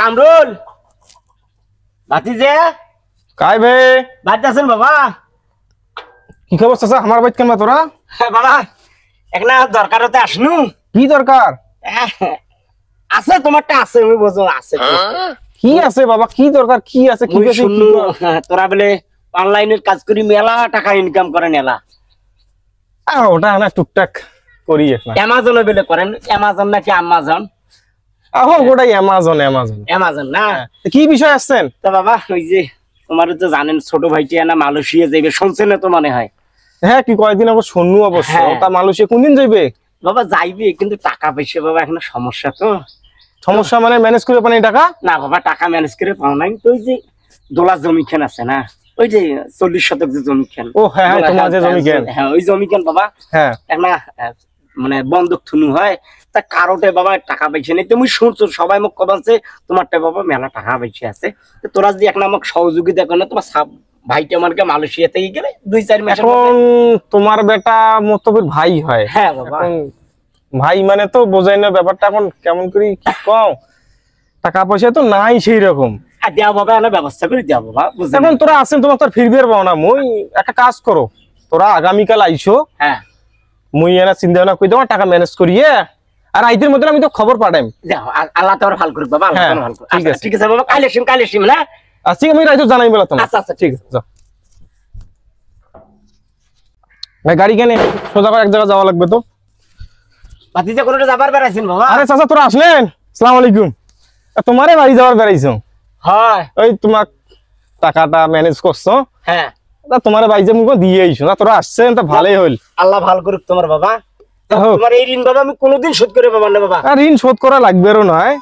কামরুল ভাতিজে কাই বে বাড়িতে আছেন বাবা? কি খবর চাচা? আমার বাইত কেন তোরা? বাবা একটা দরকারতে আসনু। কি দরকার? আছে তোমারটা আছে, আমি বুঝো আছে। কি আছে বাবা? কি দরকার? কি আছে? কি আছে? তোরা বলে অনলাইনের কাজ করি, মেলা টাকা ইনকাম করেন এলা। ওটা না টুকটাক করি এখন। অ্যামাজনে বলে করেন? অ্যামাজন নাকি আমাজন? ওটাই অ্যামাজন। অ্যামাজন অ্যামাজন না? কি বিষয় আসছেন? তো বাবা ওই যে তোমার তো জানেন ছোট ভাইটি না মালয়েশিয়া যাইবে, শুনছেন না তো মনে হয়? হ্যাঁ, কি কয়েকদিন আবার শুনু অবশ্য। তা মালয়েশিয়া কোনদিন যাইবে? বাবা যাইবে, কিন্তু টাকা পয়সা বাবা এখন সমস্যা। তো সমস্যা মানে ম্যানেজ করে পানি টাকা? না বাবা, টাকা ম্যানেজ করে পাও নাই তো। ওই যে দোলা জমি খান আছে না, ওই যে 40 শতক যে জমি খান। ও হ্যাঁ, তোমার যে জমি খান। হ্যাঁ, ওই জমি খান বাবা। হ্যাঁ, একটা মানে বন্ধক থুনু হয়, তা কারোটে বাবা টাকা পয়সা নেই। তুমি শুনছো সবাই মুখ কবালছে তোমারটা বাবা মেলা টাকা পয়সা আছে। তোরা যদি এখন আমাকে সহযোগিতা করো, তোমার ভাইটা আমাকে মালয়েশিয়া থেকে গেলে 2-4 মাস। এখন তোমার বেটা মতবির ভাই হয়? হ্যাঁ বাবা। ভাই মানে তো বোঝাই না ব্যাপারটা। এখন কেমন করি কি কও, টাকা পয়সা তো নাই সেই রকম। দেওয়া বাবা, এনে ব্যবস্থা করে দেওয়া বাবা। এখন তোরা আছেন, তোমার তো ফিরবে পাও না। মুই একটা কাজ করো, তোরা আগামীকাল আইসো। হ্যাঁ, মুই এনা চিন্তা ভাবনা করি দেবো, টাকা ম্যানেজ করিয়ে। আর আইদের মধ্যে আমি তো খবর পাঠাইম। আল্লাহ তোর ভালো করুক বাবা। ঠিক আছে বাবা, কাল এসিম না? আচ্ছা, আমি রাইতো জানাই বলা তোমার। আচ্ছা ঠিক আছে, যাও। গাড়ি কেনে সোজা করে এক জায়গায় যাওয়া লাগবে তো। ভাতিজা কোনোটা যাবার বেড়াইছেন বাবা? আরে চাচা তোরা আসলেন? আসসালামু আলাইকুম। তোমারে বাড়ি যাওয়ার বেড়াইছো? হয়। ওই তোমার টাকাটা ম্যানেজ করছো? হ্যাঁ, তোমার বাড়ি যে মুখ দিয়ে আইসো না, তোরা আসছেন তা ভালোই হইল। আল্লাহ ভালো করুক তোমার বাবা। তোমার এই ঋণ বাবা আমি কোনোদিন শোধ করে পাবো না বাবা। ঋণ শোধ করা লাগবে নয়।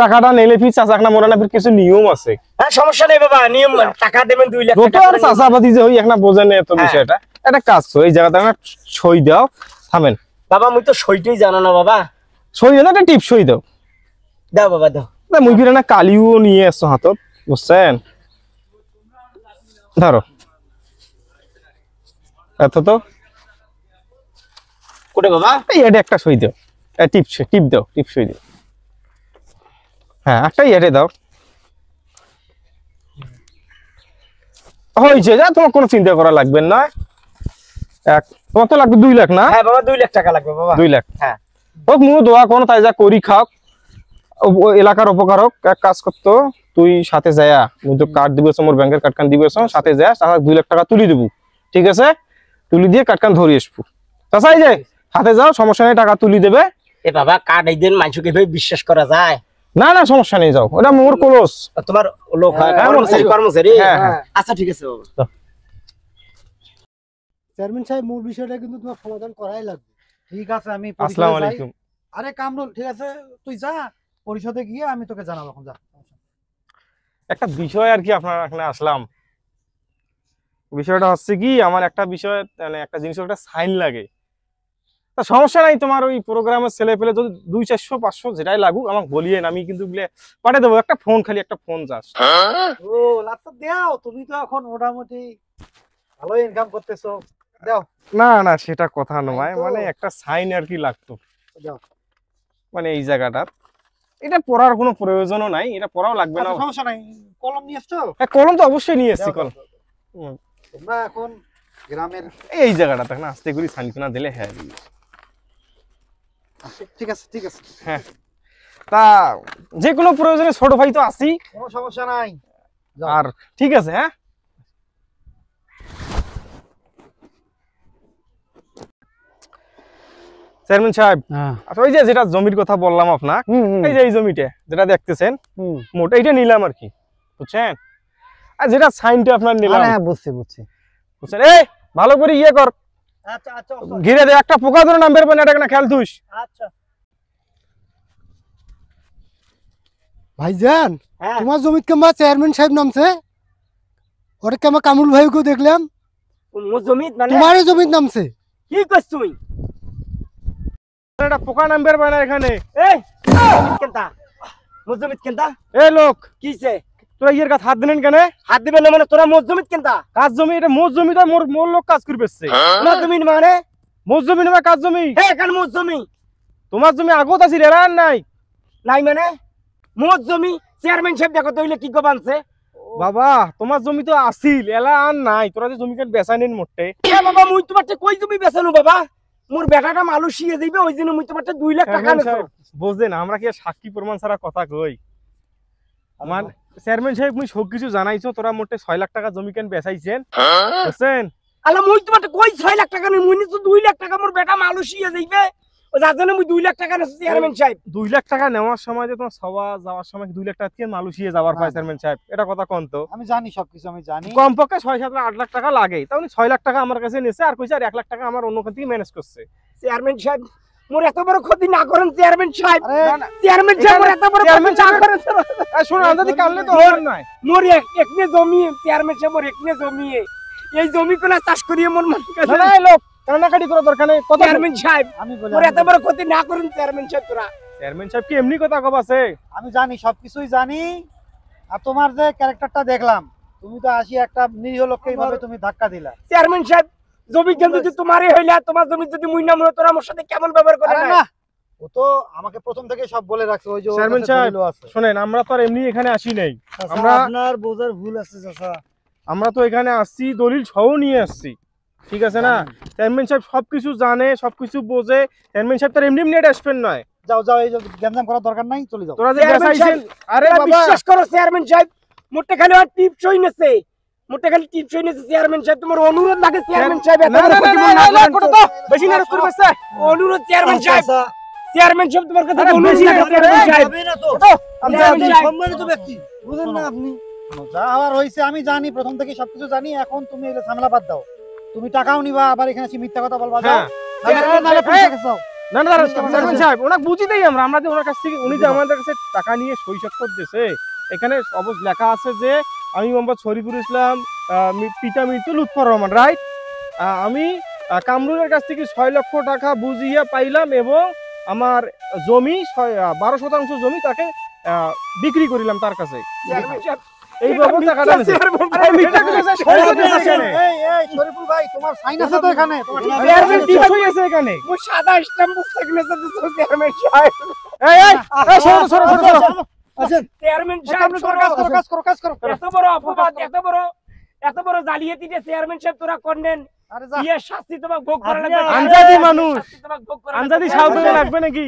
টাকাটা নিলে ফির চাচা না মোরা না ফির কিছু নিয়ম আছে। হ্যাঁ, সমস্যা নেই বাবা, নিয়ম টাকা দেবেন 2 লাখ টাকা। আর চাচাবাদি যে হই একটা বোঝেন এত বিষয়টা। একটা কাজ করো, এই জায়গাটা না সই দাও। থামেন বাবা, মুই তো সইটাই জানো না বাবা। সই দাও, একটা টিপ সই দাও। দাও বাবা দাও। মুই ফিরে না কালিও নিয়ে আসছো হাতত, বুঝছেন? ধরো এত তো কোটে বাবা? এই এটা একটা সই দাও, টিপ দাও, টিপ সই দাও। হ্যাঁ, একটা এটে দাও। হয়েছে, যা তোমার কোনো চিন্তা করা লাগবে না। তোমার তো লাগবে 2 লাখ না? হ্যাঁ বাবা, 2 লাখ টাকা লাগবে বাবা। 2 লাখ। হ্যাঁ, হোক মু দোয়া কোনো তাই যা করি খাও, এলাকার উপকার হোক। এক কাজ করতো, তুই সাথে যায়া মুই তো কার্ড দিবস, মোর ব্যাংকের কার্ড কান দিবস, সাথে যায় 2 লাখ টাকা তুলি দেবো। ঠিক আছে, তুলি দিয়ে কার্ড কান ধরি আসবো। তাছাই যায় হাতে যাও, সমস্যা নেই, টাকা তুলি দেবে। এ বাবা, কার্ড এই দিন মানুষকে ভাবে বিশ্বাস করা যায় না না, সমস্যা নেই, যাও। ওটা মোর ক্লোজ। তোমার লোক হয়, কর্মচারী। আচ্ছা ঠিক আছে বাবা। চেয়ারম্যান সাহেব, মূল বিষয়টা কিন্তু তোমার সমাধান করাই লাগবে। ঠিক আছে, আমি আসসালামু আলাইকুম। আরে কামরুল, ঠিক আছে তুই যা, পরিষদে গিয়ে আমি তোকে জানাবো। এখন যা। একটা বিষয় আর কি আপনার এখানে আসলাম। বিষয়টা হচ্ছে কি, আমার একটা বিষয় মানে একটা জিনিস একটা সাইন লাগে। তা সমস্যা নাই, তোমার ওই প্রোগ্রামের ছেলে পেলে যদি 200-400 যেটাই লাগুক আমাকে বলিয়েন, আমি কিন্তু পাঠিয়ে দেবো। একটা ফোন, খালি একটা ফোন যাস। ও লাস্ট দাও, তুমি তো এখন মোটামুটি ভালো ইনকাম করতেছো, দাও। না না, সেটা কথা নয়, মানে একটা সাইন আর কি লাগতো। দাও। মানে এই জায়গাটা এটা পড়ার কোনো প্রয়োজনও নাই, এটা পড়াও লাগবে না। সমস্যা নাই, কলম নিয়ে আসছো? হ্যাঁ, কলম তো অবশ্যই নিয়ে এসেছি। কলম তোমরা এখন গ্রামের এই জায়গাটা না আস্তে করে সাইন না দিলে। হ্যাঁ ঠিক আছে, ঠিক আছে। হ্যাঁ, তা যে কোনো প্রয়োজনে ছোট ভাই তো আছি, কোনো সমস্যা নাই। আর ঠিক আছে। হ্যাঁ, চেয়ারম্যান সাহেব, আচ্ছা ওই যে যেটা জমির কথা বললাম আপনার, এই যে এই জমিটা যেটা দেখতেছেন মোট, এইটা নিলাম আর কি, বুঝছেন? আর যেটা সাইনটা আপনার নিলাম। হ্যাঁ, বুঝছি বুঝছেন? এই ভালো করে ইয়ে কর। আচ্ছা আচ্ছা, ঘিরে দে, একটা পোকা ধরে নাম বের পানি, এটা না খেয়াল তুইস। আচ্ছা ভাইজান, তোমার জমিতে কেমন চেয়ারম্যান সাহেব নামছে? ওটা কেমন কামরুল ভাইকে দেখলাম। মোর জমি মানে তোমার জমির নামছে? কি কইছ তুমি? এটা পোকা নাম বের পানি এখানে। এই কেনতা মোর জমিত কেনতা? এই লোক কিছে তোরা ইয়ের কাছে হাত দিলেন কেন? হাত দিবেন না মানে? তোরা মোর জমিত কেনতা? কাজ জমি, এটা মোর জমি, তো মোর লোক কাজ করবেছে। মোর জমি মানে? মোর জমি না কাজ জমি। হে, কেন মোর জমি? তোমার জমি আগত আছে, এরা নাই নাই মানে? মোর জমি চেয়ারম্যান সাহেব দেখো তো হইলে কি কবানছে বাবা তোমার জমি তো আসিল এলা আর নাই, তোরা যে জমি কাট বেচা নিন মোটে। বাবা মুই তোমার কই জমি বেচানো বাবা, মোর বেটাটা মালয়েশিয়া যাইবে ওই জন্য মুই তোমার 2 লাখ টাকা নেছো। বোঝেন আমরা কি আর সাক্ষী প্রমাণ ছাড়া কথা কই? আমার চেয়ারম্যান সাহেব মুই সব কিছু জানাইছো, তোরা মোটে 6 লাখ টাকা জমি কেন বেচাইছেন বুঝছেন? আলা মুই তোমার কই 6 লাখ টাকা নেই, মুই নিছো 2 লাখ টাকা, মোর বেটা মালয়েশিয়া যাইবে ও যার জন্য মুই 2 লাখ টাকা নেছো চেয়ারম্যান সাহেব। 2 লাখ টাকা নেওয়ার সময় যে তোমার সভা যাওয়ার সময় 2 লাখ টাকা দিয়ে মালয়েশিয়া যাবার পায় চেয়ারম্যান সাহেব, এটা কথা কোন তো? আমি জানি সবকিছু, আমি জানি। কমপক্ষে 6-7-8 লাখ টাকা লাগে, তাহলে 6 লাখ টাকা আমার কাছে নিছে আর কইছে আর 1 লাখ টাকা আমার অন্য থেকে ম্যানেজ করছে। চেয়ারম্যান সাহেব মোর এত বড় ক্ষতি না করেন চেয়ারম্যান সাহেব, আরে চেয়ারম্যান সাহেব মোর এত বড় চেয়ারম্যান ক্ষতি না করেন। এই শোনো আন্দাজি কানলে তো হবে না। মোর একনে জমি চেয়ারম্যান সাহেব, মোর একনে জমি, এই জমি কোনা চাষ করিয়ে মোর মালিক না আছে। না এই লোক কান্নাকাটি করার দরকার নেই, কথা চেয়ারম্যান সাহেব আমি বলি, মোর এত বড় ক্ষতি না করেন চেয়ারম্যান সাহেব তোরা। চেয়ারম্যান সাহেব কি এমনি কথা কবাছে? আমি জানি সবকিছুই জানি। আর তোমার যে ক্যারেক্টারটা দেখলাম, তুমি তো আসি একটা নিরীহ লোককে এইভাবে তুমি ধাক্কা দিলা। চেয়ারম্যান সাহেব জমি কেন যদি তোমারই হইলা, তোমার জমি যদি মুই না মনে তোরা আমার সাথে কেমন ব্যবহার করে আরে না? না, ও তো আমাকে প্রথম থেকে সব বলে রাখছে। ওই যে ওর চেয়ারম্যান কাছে সাহেব, দলিলও আছে। শোনেন আমরা তো আর এমনি এখানে আসি নাই, চাচা, আমরা- আপনার বোঝার ভুল আছে চাচা। আমরা তো এখানে আসছি দলিল সহ নিয়ে আসছি, ঠিক আছে না? চেয়ারম্যান সাহেব সবকিছু জানে, সবকিছু বোঝে। চেয়ারম্যান সাহেব তার এমনি এমনি এটা আসবেন নয়। যাও যাও, এই যে গ্যাঞ্জাম করার দরকার নাই, চলে যাও। তোরা যে চেয়ারম্যান বেচাইছেন, আরে তোরা বাবা বিশ্বাস করো চেয়ারম্যান সাহেব, মোটে খালি আর টিপ সই নেছে, মোটে খালি টিপ সই নেছে চেয়ারম্যান সাহেব। তোমার অনুরোধ লাগে চেয়ারম্যান সাহেব, এত না বড় না ক্ষতি না মনে না না না করেন করো তো। তো, বেশি নাটক করে বেচছে। অনুরোধ চেয়ারম্যান সাহেব, চাচা, চেয়ারম্যান সাহেব তোমার কাছে আরে অনুরোধ বেশি লাগে নাটক করে, চেয়ারম্যান সাহেব। যাবে না তো। আমি চেয়ারম্যান জানি। সাহেব, সম্মানিত ব্যক্তি, বুঝেন না আপনি? যা হওয়ার হয়েছে আমি জানি, প্রথম থেকে সবকিছু জানি। এখন তুমি এগুলো ঝামেলা বাদ দাও। তুমি টাকাও নিবা, আবার এখানে এসে মিথ্যা কথা বলবা। যাও, হ্যাঁ। নাহলে পুলিশের কাছে যাও। না না চেয়ারম্যান সাহেব ওনাকে বুঝি দেই আমরা যে ওনার কাছ থেকে, উনি যে আমাদের কাছে টাকা নিয়ে সই স্বাক্ষর দিয়েছে, এখানে অবশ্য লেখা আছে যে আমি মোহাম্মদ শরীফুল ইসলাম, পিতা মৃত্যু লুৎফর রহমান, রাইট? আমি কামরুলের কাছ থেকে 6 লক্ষ টাকা বুঝিয়ে পাইলাম এবং আমার জমি 12% জমি তাকে বিক্রি করিলাম তার কাছে। চেয়ারম্যান সাহেব, এইভাবে এটা টাকাটা মিথ্যা নিয়েছে। চেয়ারম্যান আরে সাহেব। মিথ্যা কথা বলছে, সই করতে আছে এখানে। এই শরীফুল ভাই, তোমার সাইন আছে তো এখানে? তোমার ঠিক আছে? চেয়ারম্যান ঠিক সই আছে এখানে। মুই সাদা স্ট্যাম্প সিগনেচার দিছো চেয়ারম্যান সাহেব। এই এই সরো সরো সরো সরো। আসেন, চেয়ারম্যান এক সাহেব কাজ করো, কাজ করো, কাজ করো, কাজ করো। এত বড় অপবাদ, এত বড় জালিয়াতিতে চেয়ারম্যান সাহেব তোরা করলেন, আরে যা। ইয়ে শাস্তি তোমাকে ভোগ করা লাগবে। আপনি আনজাদি মানুষ। শাস্তি তোমাকে ভোগ করা লাগবে। আনজাদি সাউথে লাগবে নাকি?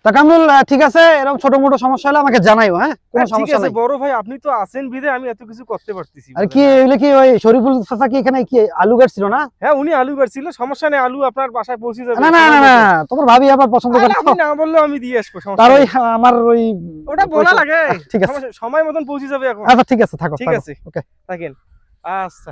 তা কামরুল, ঠিক আছে, এরকম ছোট মোটো সমস্যা হলে আমাকে জানাইও। হ্যাঁ, কোনো ঠিক সমস্যা আছে নাই। বড় ভাই, আপনি তো আছেন বিদে আমি এত কিছু করতে পারতেছি। আর কি এগুলো কি ওই শরীফুল চাচা কি এখানে কি আলু কাটছিল না? হ্যাঁ উনি আলু কাটছিল, সমস্যা নেই, আলু আপনার বাসায় পৌঁছে যাবে। না না না না, তোমার ভাবি আবার পছন্দ আরে করে আপনি তো। না বললেও আমি দিয়ে আসবো, সমস্যা তার ওই নেই। আমার ওই ওটা বলা লাগে, ঠিক আছে। সমস্যা- সময় মতন পৌঁছে যাবে এখন। আচ্ছা ঠিক আছে, থাকো ঠিক থাকো। আছে। ওকে। থাকেন। আচ্ছা